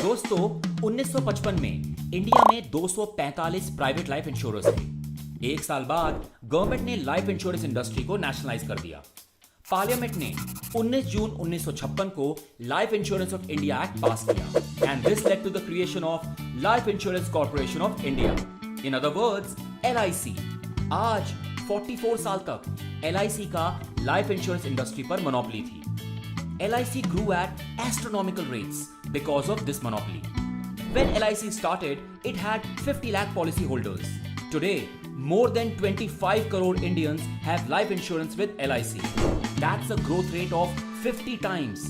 दोस्तों 1955 में इंडिया में 245 प्राइवेट लाइफ इंश्योरेंस थे। एक साल बाद गवर्नमेंट ने लाइफ इंश्योरेंस इंडस्ट्री को नेशनलाइज कर दिया। पार्लियामेंट ने 19 जून 1956 को life insurance of India act pass किया and this led to the creation of life insurance corporation of India, in other words LIC। आज 44 साल तक LIC का लाइफ इंश्योरेंस इंडस्ट्री पर मोनोपोली थी। LIC grew at astronomical rates because of this monopoly. When LIC started, it had 50 lakh policy holders. Today, more than 25 crore Indians have life insurance with LIC. That's a growth rate of 50 times.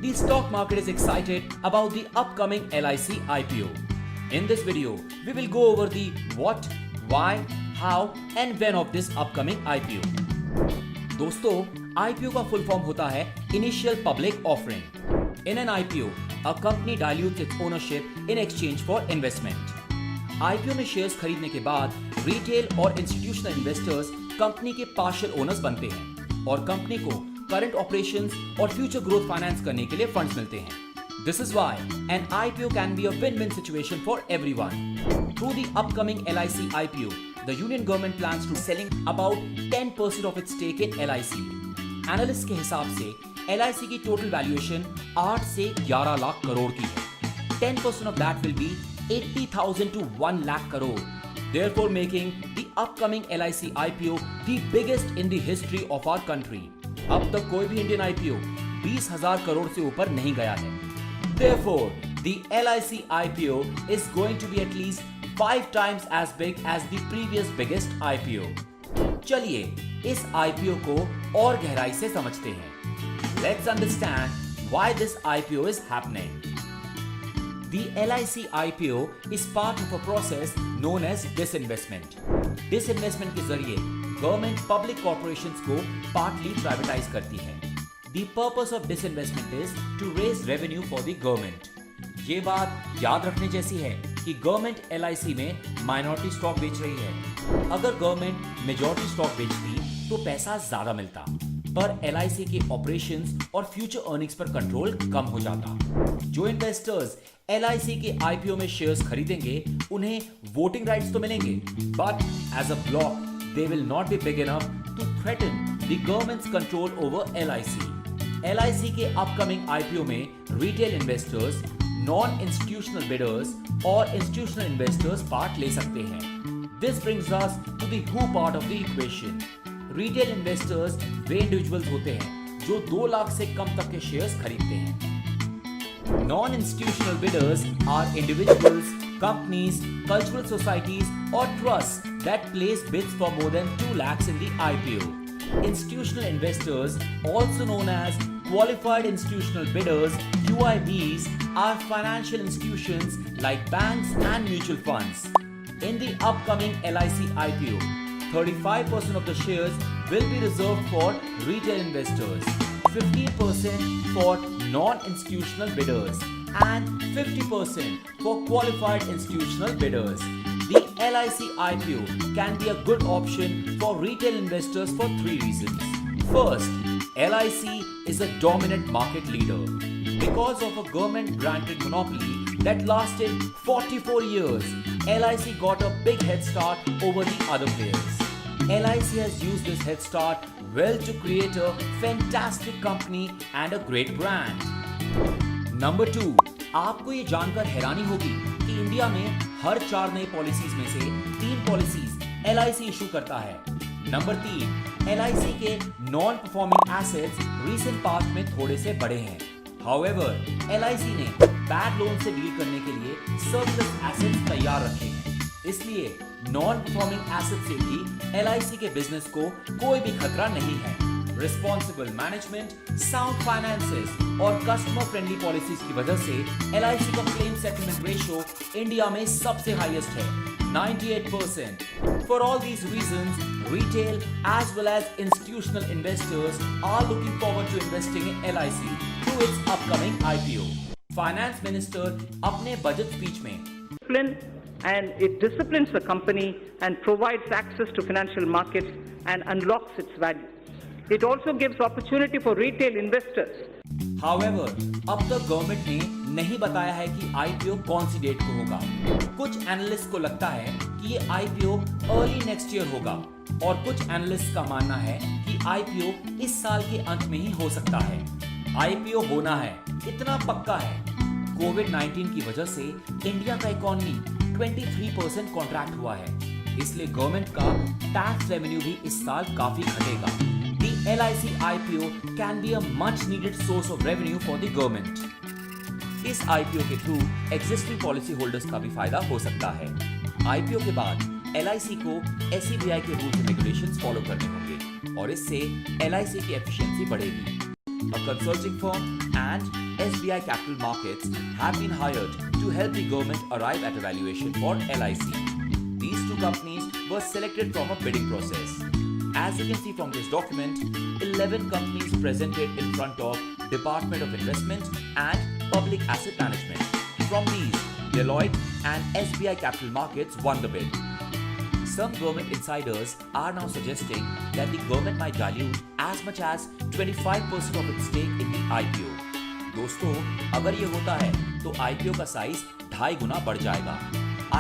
The stock market is excited about the upcoming LIC IPO. In this video, we will go over the what, why, how and when of this upcoming IPO. दोस्तों, IPO का full form होता है initial public offering. In an IPO, a company dilutes its ownership in exchange for investment. IPO में shares खरीदने के बाद retail और institutional investors company के पार्शियल ओनर्स बनते हैं और कंपनी को करंट ऑपरेशंस और फ्यूचर ग्रोथ फाइनेंस करने के लिए फंड्स मिलते हैं। This is why an IPO can be a win-win situation for everyone. Through the upcoming LIC IPO, the Union government plans to selling about 10% of its stake in LIC. Analysts के हिसाब से LIC की total valuation 8 से 11 लाख करोड़ की है। 10% of that will be 80,000 to 1 lakh crore, therefore making the upcoming LIC IPO the biggest in the history of our country. अब तक कोई भी इंडियन IPO 20,000 करोड़ से ऊपर नहीं गया है। Therefore, the LIC IPO is going to be at least 5 times as big as the previous biggest IPO. चलिए इस IPO को और गहराई से समझते हैं। Let's understand why this IPO is happening. The LIC IPO is part of a process known as disinvestment. Disinvestment के जरिए गवर्नमेंट पब्लिक कॉर्पोरेशंस को पार्टली प्राइवेटाइज करती है। The purpose of disinvestment is to raise revenue for the government. ये बात याद रखने जैसी है कि गवर्नमेंट LIC में माइनॉरिटी स्टॉक बेच रही है। अगर गवर्नमेंट मेजॉरिटी स्टॉक बेचती तो पैसा ज्यादा मिलता, पर LIC के ऑपरेशंस और फ्यूचर अर्निंग्स पर कंट्रोल कम हो जाता। जो इन्वेस्टर्स LIC के IPO में शेयर्स खरीदेंगे उन्हें वोटिंग राइट्स तो मिलेंगे, but as a block they will not be big enough to threaten the government's control over LIC. LIC के अपकमिंग IPO में retail investors, non institutional bidders और institutional investors part ले सकते हैं। This brings us to the who part of the equation. Retail investors way individuals होते हैं जो 2 लाख से कम तक के शेयर्स खरीदते हैं। Non institutional bidders are individuals, companies, cultural societies और trust that place bids for more than 2 lakhs in the IPO. Institutional investors, also known as qualified institutional bidders QIBs, are financial institutions like banks and mutual funds. In the upcoming LIC IPO, 35% of the shares will be reserved for retail investors, 15% for non-institutional bidders, and 50% for qualified institutional bidders. The LIC IPO can be a good option for retail investors for 3 reasons. First, LIC is a dominant market leader. Because of a government-granted monopoly that lasted 44 years, LIC got a big head start over the other players. LIC has used this head start well to create a fantastic company and a great brand. Number 2, आपको ये जानकर हैरानी होगी कि India में हर 4 नई policies में से 3 पॉलिसीज LIC इशू करता है। नंबर 3, LIC के non performing assets recent past में थोड़े से बढ़े हैं। However, LIC ने बैड लोन से डील करने के लिए सरप्लस एसेट्स तैयार रखे हैं, इसलिए नॉन परफॉर्मिंग एसेट से भी LIC के बिजनेस को कोई भी खतरा नहीं है। रिस्पॉन्सिबल मैनेजमेंट, साउंड फाइनेंसेस और कस्टमर फ्रेंडली पॉलिसीज की वजह से LIC का क्लेम सेटलमेंट रेशियो इंडिया में सबसे हाईएस्ट है, 98%. For all these reasons, retail as well as institutional investors are looking forward to investing in LIC through its upcoming IPO. Finance Minister अपने budget speech में and it disciplines the company and provides access to financial markets and unlocks its value. It also gives opportunity for retail investors. However, अब तक government ने नहीं बताया है कि IPO कौन सी डेट को होगा। कुछ एनालिस्ट को लगता है कि ये आईपीओ अर्ली नेक्स्ट ईयर होगा और कुछ एनालिस्ट का मानना है कि आईपीओ इस साल के अंत में ही हो सकता है। आईपीओ होना है, इतना पक्का है। कोविड-19 की वजह से इंडिया का इकोनॉमी 23% कॉन्ट्रैक्ट हुआ है, इसलिए गवर्नमेंट का टैक्स रेवेन्यू भी इस साल काफी घटेगा। The LIC IPO can be a much needed source of revenue for the government. इस IPO के थ्रू एग्जिस्टिंग पॉलिसी होल्डर्स का भी फायदा हो सकता है। IPO के बाद LIC को SEBI के रूल्स एंड रेगुलेशंस फॉलो करने होंगे और इससे LIC की एफिशिएंसी बढ़ेगी। A consulting firm and SBI Capital Markets have been hired to help the government arrive at a valuation for LIC. These two companies were selected from a bidding process. As you can see from this document, 11 companies presented in front of Department of Investment and Public Asset Management. From these, Deloitte and SBI Capital Markets won the bid. Some government insiders are now suggesting that the government might dilute as much as 25% of its stake in the IPO. दोस्तों, अगर ये होता है तो IPO का size 2.5 गुना बढ़ जाएगा।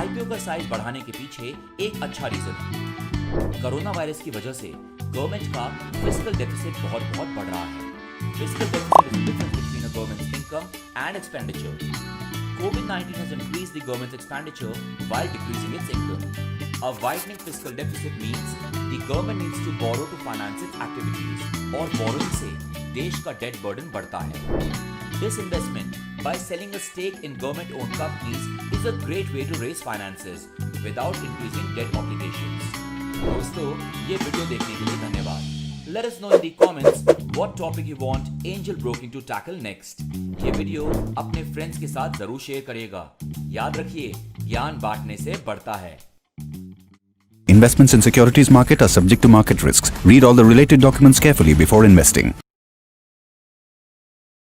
IPO का साइज बढ़ाने के पीछे एक अच्छा रीजन है। कोरोना वायरस की वजह से गवर्नमेंट का फिस्कल डेफिसिट बहुत बढ़ रहा है। Fiscal deficit is the difference between a government's income and expenditure. COVID-19 has increased the government's expenditure while decreasing its income. A widening fiscal deficit means the government needs to borrow to finance its activities, और borrowing से देश का debt burden बढ़ता है। Disinvestment by selling a stake in government-owned companies is a great way to raise finances without increasing debt obligations. दोस्तों, ये video देखने के लिए धन्यवाद। Let us know in the comments what topic you want angel broking to tackle next. ये video अपने friends के साथ जरूर शेयर करिएगा। याद रखिए, ज्ञान बांटने से बढ़ता है। Investments in securities market are subject to market risks. Read all the related documents carefully before investing.